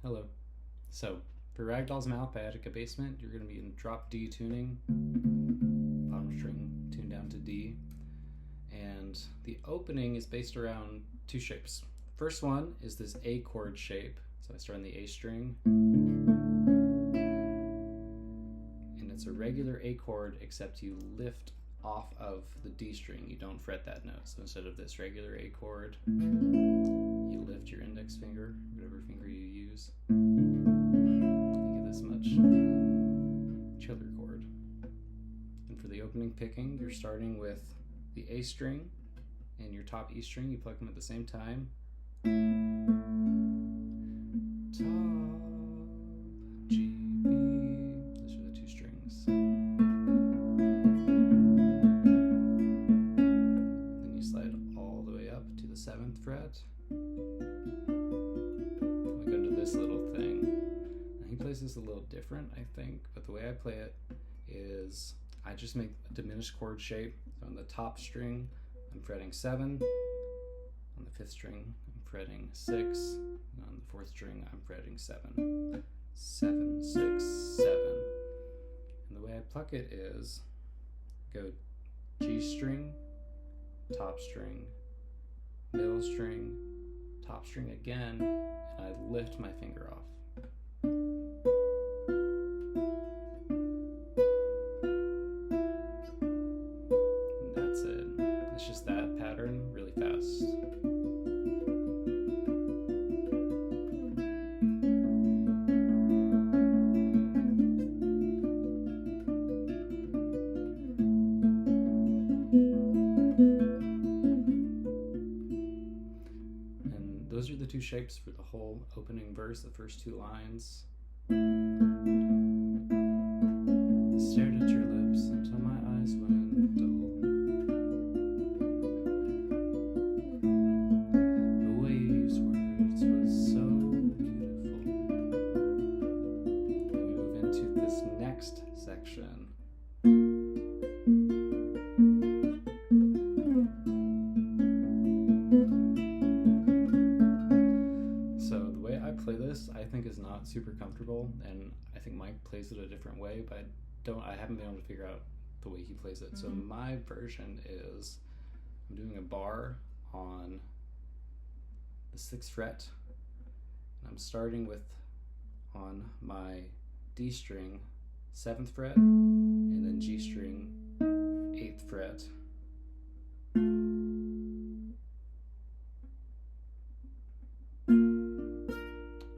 Hello. So, for Ragdoll's mouth by Abasement, you're going to be in drop D tuning, bottom string tuned down to D, and the opening is based around two shapes. First one is this A chord shape, so I start on the A string, and it's a regular A chord except you lift off of the D string. You don't fret that note, so instead of this regular A chord, you lift your index finger, whatever finger you use. You get this much chiller chord. And for the opening picking, you're starting with the A string and your top E string. You pluck them at the same time. Top, G, B. Those are the two strings. Then you slide all the way up to the 7th fret. We go to this little thing. Now he plays this a little different, I think, but the way I play it is I just make a diminished chord shape. So on the top string, I'm fretting 7. On the 5th string, I'm fretting 6. And on the 4th string, I'm fretting 7. 7, 6, 7. And the way I pluck it is go G string, top string, middle string, top string again, and I lift my finger off. And that's it. It's just that pattern really fast. Those are the two shapes for the whole opening verse, the first two lines. I stared at your lips until my eyes went dull. The way you used words was so beautiful. And we move into this next section. Play this I think is not super comfortable, and I think Mike plays it a different way, but I haven't been able to figure out the way he plays it. So my version is I'm doing a bar on the 6th fret, and I'm starting with on my D string 7th fret, and then G string 8th fret.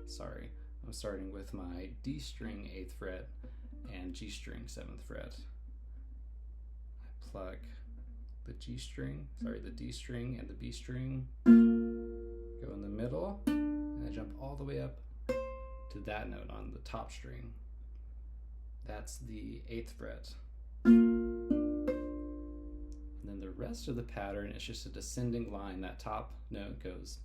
Sorry, I'm starting with my D string 8th fret and G string 7th fret. I pluck the D string and the B string, go in the middle, and I jump all the way up to that note on the top string. That's the 8th fret. And then the rest of the pattern is just a descending line. That top note goes.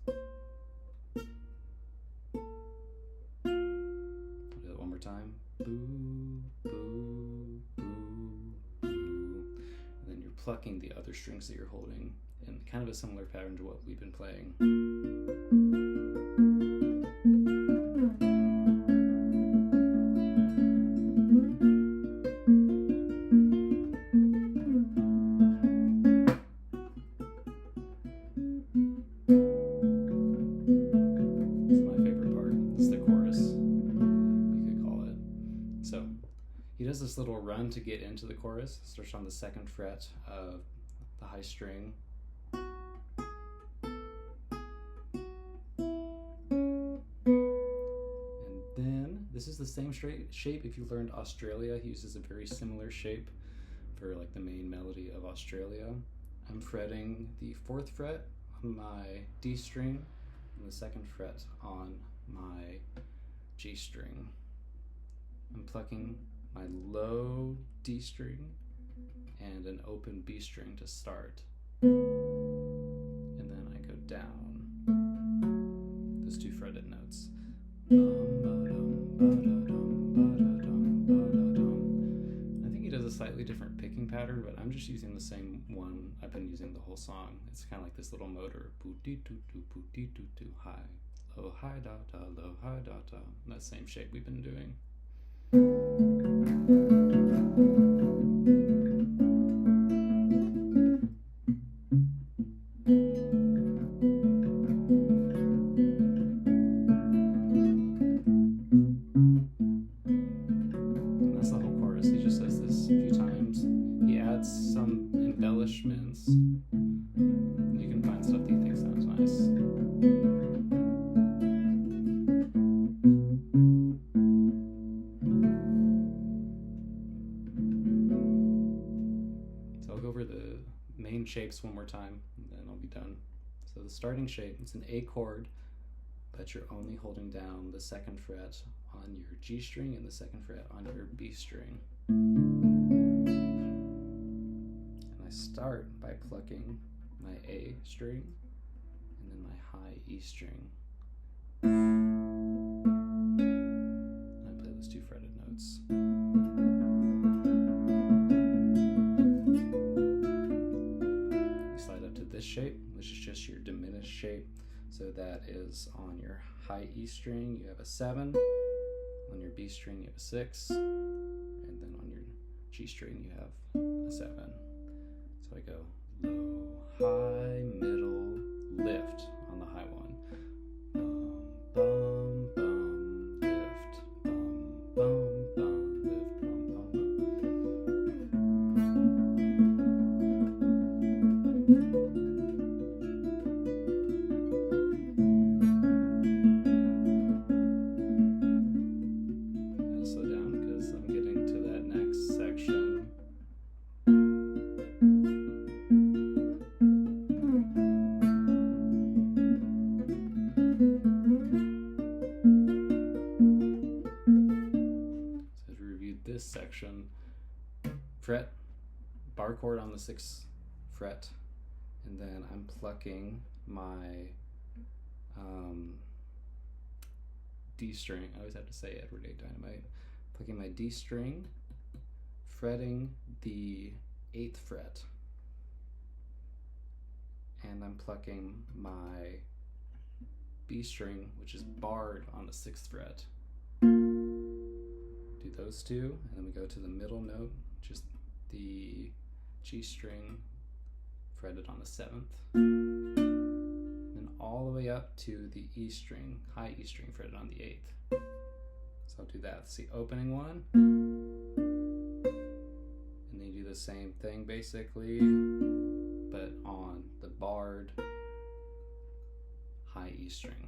One more time. Boo, boo, boo, boo. And then you're plucking the other strings that you're holding in kind of a similar pattern to what we've been playing. He does this little run to get into the chorus. Starts on the 2nd fret of the high string. And then, this is the same shape if you learned Australia. He uses a very similar shape for like the main melody of Australia. I'm fretting the 4th fret on my D string and the 2nd fret on my G string. I'm plucking my low D string and an open B string to start, and then I go down those two fretted notes. I think he does a slightly different picking pattern, but I'm just using the same one I've been using the whole song. It's kind of like this little motor. Boo-dee-doo-doo, boo-dee-doo-doo, high, low, high, da, da, low, high, da, out that same shape we've been doing. And that's the whole chorus. He just says this a few times. He adds some embellishments. You can find stuff that he thinks sounds nice. So I'll go over the main shapes one more time, and then I'll be done. So the starting shape, it's an A chord, but you're only holding down the 2nd fret on your G string and the 2nd fret on your B string. And I start by plucking my A string and then my high E string. I play those 2 fretted notes. You slide up to this shape, which is just your diminished shape. So that is on your high E string, you have a 7. On your B string, you have a 6. And then on your G string, you have a 7. So I go low, high, middle, lift on the high one. Bum, bum, bum, lift. Bum, bum, bum, lift. Bum, bum, bum. I'll slow down because I'm getting to that next section. This section, fret, bar chord on the 6th fret, and then I'm plucking my D string. I always have to say Edward A. Dynamite. Plucking my D string, fretting the 8th fret, and I'm plucking my B string, which is barred on the 6th fret. Do those 2, and then we go to the middle note, just the G string fretted on the 7th, and all the way up to the E string, high E string fretted on the 8th. So I'll do that. It's the opening one, and then you do the same thing basically, but on the barred high E string.